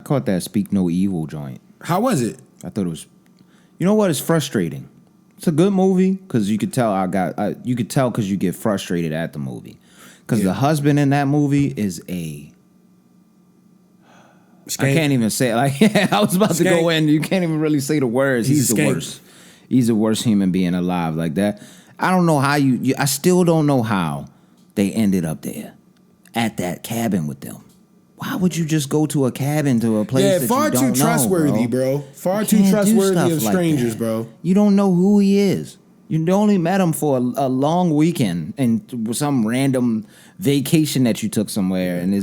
caught that Speak No Evil joint. How was it? I thought it was. You know what? It's frustrating. It's a good movie because you could tell you could tell because you get frustrated at the movie because the husband in that movie is a. Skank. I can't even say it. Like I was about to go in. You can't even really say the words. He's the worst. He's the worst human being alive like that. I don't know how I still don't know how they ended up there at that cabin with them. Why would you just go to a cabin to a place that you don't know? Yeah, far too trustworthy, bro. Far too trustworthy of strangers, bro. You don't know who he is. You only met him for a long weekend and some random vacation that you took somewhere, and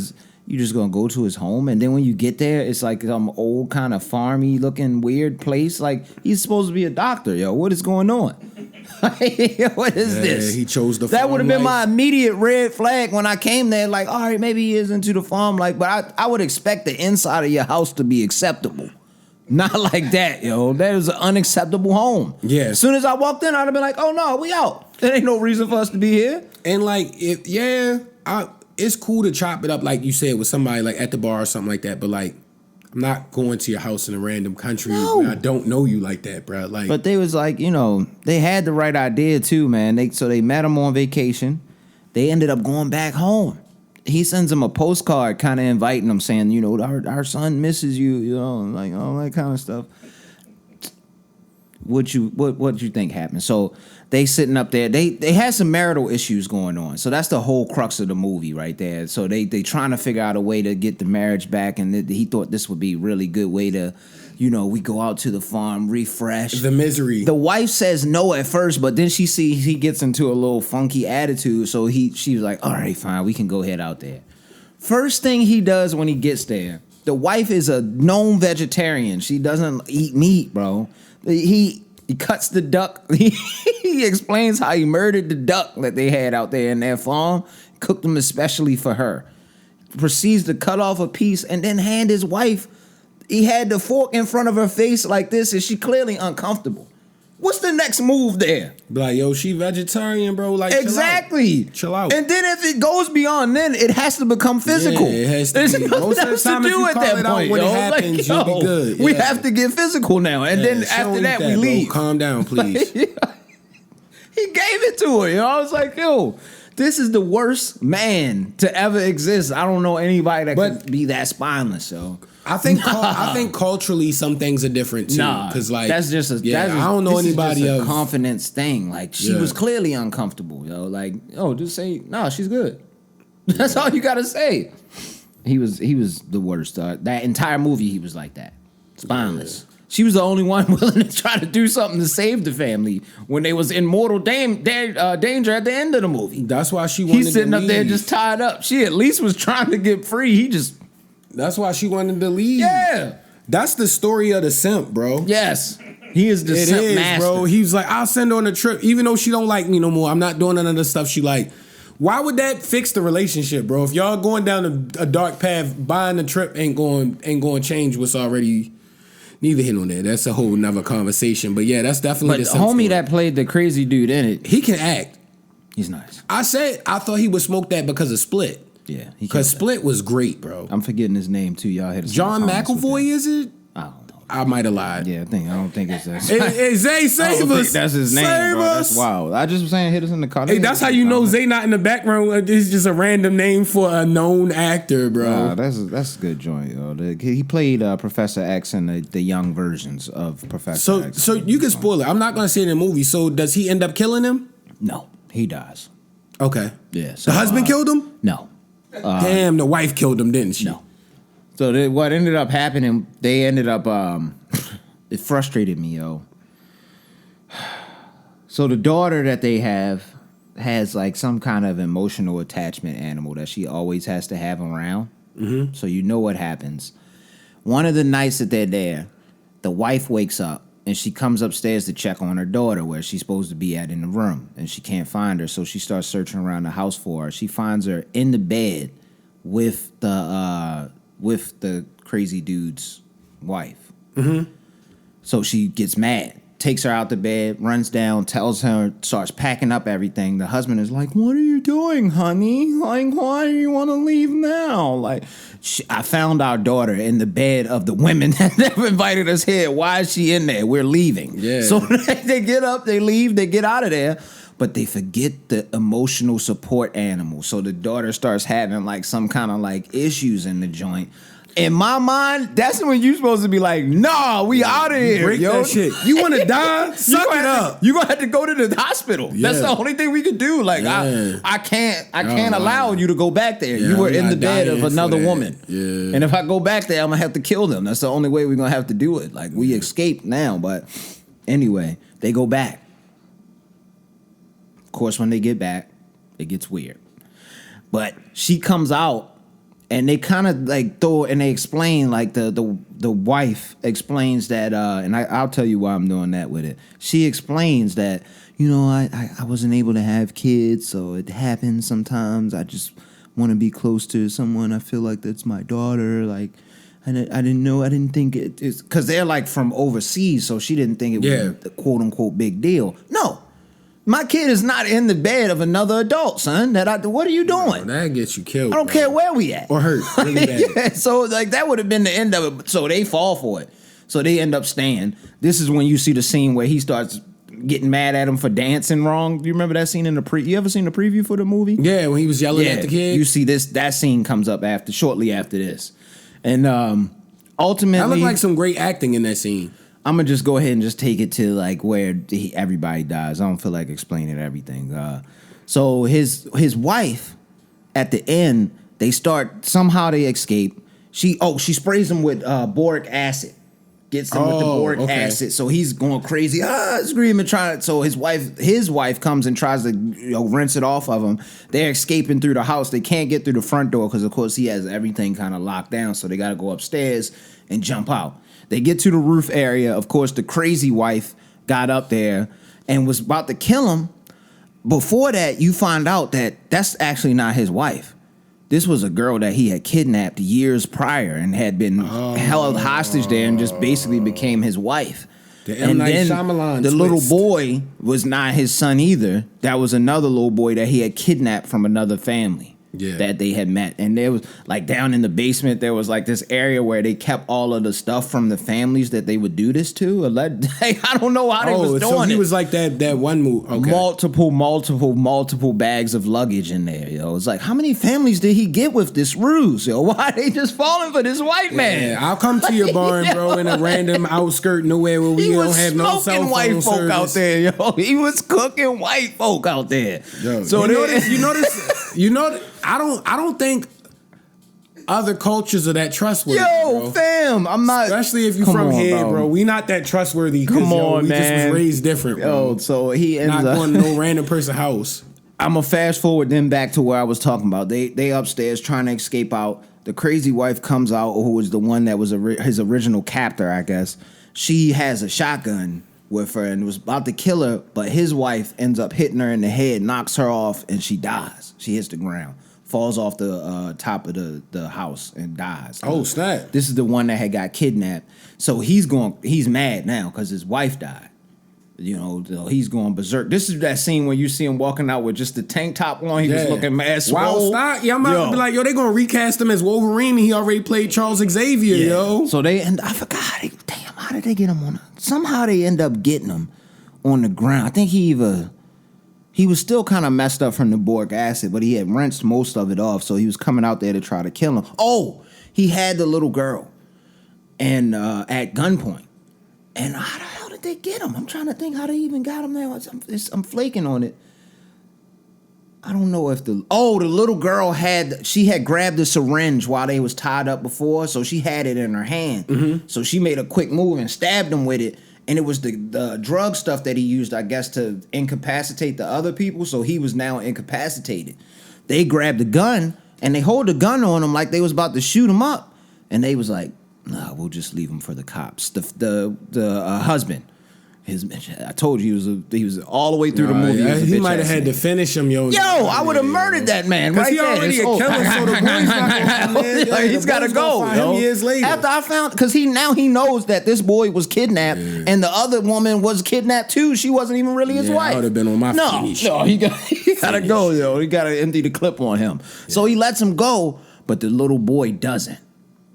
you just gonna go to his home, and then when you get there, it's like some old kind of farmy looking weird place. Like he's supposed to be a doctor, yo. What is going on? What is this? He chose the. That would have been my life. immediate red flag when I came there. Like, all right, maybe he is into the farm life, but I would expect the inside of your house to be acceptable. Not like that, yo. That is an unacceptable home. Yeah. As soon as I walked in, I'd have been like, oh no, we out. There ain't no reason for us to be here. And like, it's cool to chop it up like you said with somebody like at the bar or something like that. But like, I'm not going to your house in a random country where I don't know you like that, bro. Like, but they was like, they had the right idea too, man. So they met him on vacation. They ended up going back home. He sends him a postcard, kind of inviting him, saying, our son misses you, like all that kind of stuff. What you think happened? So they sitting up there. They had some marital issues going on. So that's the whole crux of the movie right there. So they trying to figure out a way to get the marriage back, and he thought this would be a really good way to, we go out to the farm, refresh. The misery. The wife says no at first, but then she sees he gets into a little funky attitude. So she was like, all right, fine, we can go head out there. First thing he does when he gets there, the wife is a known vegetarian. She doesn't eat meat, bro. He cuts the duck. He explains how he murdered the duck that they had out there in their farm, cooked them especially for her. Proceeds to cut off a piece and then hand his wife. He had the fork in front of her face like this, and she clearly uncomfortable. What's the next move there? Like, yo, she vegetarian, bro. Like, exactly. Chill out. And then if it goes beyond, then it has to become physical. Yeah, it has to There's be. nothing Most of the else time, to if do you at call that it out point, when it yo. happens, you'll be good. We Yeah. have to get physical now, and then after that, we leave. Bro. Calm down, please. He gave it to her. I was like, yo, this is the worst man to ever exist. I don't know anybody that could be that spineless, yo. I think culturally some things are different too. Nah, because like that's just I don't know anybody a of confidence thing. Like she was clearly uncomfortable, yo. Like, just say no, she's good. That's all you gotta say. He was the worst. That entire movie, he was like that, spineless. Yeah. She was the only one willing to try to do something to save the family when they was in mortal danger at the end of the movie. That's why she wanted. He's sitting up there just tied up. She at least was trying to get free. That's why she wanted to leave. Yeah. That's the story of the simp, bro. Yes. He is the simp master. Bro. He was like, I'll send her on a trip. Even though she don't like me no more. I'm not doing none of the stuff she like. Why would that fix the relationship, bro? If y'all going down a dark path, buying a trip ain't going to change what's already neither here nor there. That's a whole nother conversation. But yeah, that's definitely the simp homie story. that played the crazy dude in it. He can act. He's nice. I thought he would smoke that because of Split. Yeah, because Split was great, bro. I'm forgetting his name too. Y'all had John McAvoy, is it? I don't know. I might have lied. Yeah, I don't think it's that. Hey, Zay, save us. That's his name, save bro. us. That's wild. I just was saying, hit us in the car. Hey, that's how you know Zay not in the background. It's just a random name for a known actor, bro. That's a good joint, yo. He played Professor X in the young versions of Professor X. So you can spoil it. I'm not gonna say it in the movie. So does he end up killing him? No, he dies. Okay. Yeah. So, the husband killed him? No. Damn, the wife killed him, didn't she? No. So what ended up happening, they ended up, it frustrated me, yo. So the daughter that they has like some kind of emotional attachment animal that she always has to have around. Mm-hmm. So you know what happens. One of the nights that they're there, the wife wakes up and she comes upstairs to check on her daughter where she's supposed to be at in the room, and she can't find her, so she starts searching around the house for her. She finds her in the bed with the crazy dude's wife. Mm-hmm. So she gets mad. takes her out to bed, runs down, tells her, starts packing up everything. The husband is like, "What are you doing, honey? Like, why do you want to leave now?" Like, I found our daughter in the bed of the women that never invited us here. Why is she in there? We're leaving. Yeah. So they get up, they leave, they get out of there. But they forget the emotional support animal. So the daughter starts having like some kind of like issues in the joint. In my mind, that's when you're supposed to be like, "Nah, we out of here, Break yo." that shit. You want to die? Suck it up. You're gonna have to go to the hospital. Yeah. That's the only thing we could do. Like Yeah. I can't allow you to go back there. Yeah, you were I'm in not the bed of dying for another that. woman. Yeah. And if I go back there, I'm gonna have to kill them. That's the only way we're gonna have to do it. Like we escaped now, but anyway, they go back. Of course, when they get back, it gets weird. But she comes out. And they kind of like and they explain like the wife explains that and I'll tell you why I'm doing that with it. She explains that, you know, I wasn't able to have kids, so it happens sometimes. I just want to be close to someone. I feel like that's my daughter. Like I didn't think it's because they're like from overseas, so she didn't think it was a quote unquote big deal. No. My kid is not in the bed of another adult, son. What are you doing? That gets you killed. I don't care where we at. Or hurt really bad. Yeah, so like that would have been the end of it. So they fall for it. So they end up staying. This is when you see the scene where he starts getting mad at him for dancing wrong. Do you remember that scene in the You ever seen the preview for the movie? Yeah, when he was yelling at the kid. You see that scene comes up shortly after this. And ultimately, That looked like some great acting in that scene. I'm gonna just go ahead and just take it to like where everybody dies. I don't feel like explaining everything. So his wife, at the end, they escape. She sprays him with boric acid. Gets him with the boric acid, so he's going crazy, screaming, trying. So his wife comes and tries to rinse it off of him. They're escaping through the house. They can't get through the front door because of course he has everything kind of locked down. So they got to go upstairs and jump out. They get to the roof area. Of course, the crazy wife got up there and was about to kill him. Before that, you find out that that's actually not his wife. This was a girl that he had kidnapped years prior and had been held hostage there and just basically became his wife. The M. Night Shyamalan the twist. little boy was not his son either. That was another little boy that he had kidnapped from another family. Yeah. That they had met. And there was like down in the basement, there was like this area where they kept all of the stuff from the families that they would do this to. I don't know how they was doing so he it. was like that one move. Okay. Multiple bags of luggage in there, yo. It's like, how many families did he get with this ruse, yo? Why are they just falling for this white man? Yeah, I'll come to your barn, bro, in a random outskirt nowhere where we don't have no cell phone white folk service. out there, yo. He was cooking white folk out there. Yo, so you notice. I don't think other cultures are that trustworthy. Yo, bro. fam, I'm not. Especially if you're from here, bro. We not that trustworthy. Come on, we man. just was raised different, bro. Yo, so he ends not up going to no random person's house. I'm gonna fast forward then back to where I was talking about. They upstairs trying to escape out. The crazy wife comes out, who was the one that was his original captor, I guess. She has a shotgun with her and was about to kill her, but his wife ends up hitting her in the head, knocks her off, and she dies. She hits the ground. Falls off the top of the house and dies. Oh, snap. This is the one that had got kidnapped. So he's mad now because his wife died. You know, so he's going berserk. This is that scene where you see him walking out with just the tank top on. He was looking mad swole. Wild stock. Yeah, I'm about to be like, yo, they gonna recast him as Wolverine. And he already played Charles Xavier, yo. So I forgot. Damn, how did they get him on? Somehow they end up getting him on the ground. I think he was still kind of messed up from the boric acid, but he had rinsed most of it off, so he was coming out there to try to kill him. Oh, he had the little girl and at gunpoint. And how the hell did they get him? I'm trying to think how they even got him there. I'm flaking on it. I don't know if the little girl had grabbed the syringe while they was tied up before, so she had it in her hand. Mm-hmm. So she made a quick move and stabbed him with it. And it was the drug stuff that he used, I guess, to incapacitate the other people. So he was now incapacitated. They grabbed the gun and they hold the gun on him like they was about to shoot him up. And they was like, "Nah, we'll just leave him for the cops." The husband, I told you he was all the way through the movie. He might have had to finish him, yo. Yo, I would have murdered that man right he there. already a killer, so the boy's not gonna He's got to go. him years later. After I found, because he knows that this boy was kidnapped, and the other woman was kidnapped too. She wasn't even really his wife. I would have been on my finish. No, he got to go, yo. He got to empty the clip on him. So he lets him go, but the little boy doesn't.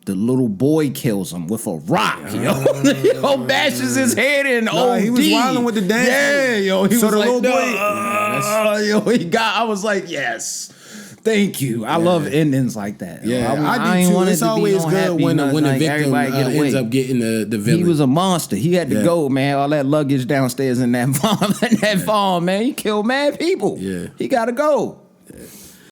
The little boy kills him with a rock, yo. Bashes his head in. He was wilding with the dance. Yeah, yo. He so was the like, little boy. I was like, yes. Thank you. I love endings like that. Yeah, I do too. want It's always good when the victim ends up getting the villain. He was a monster. He had to go, man. All that luggage downstairs in that farm, man. He killed mad people. Yeah, he got to go.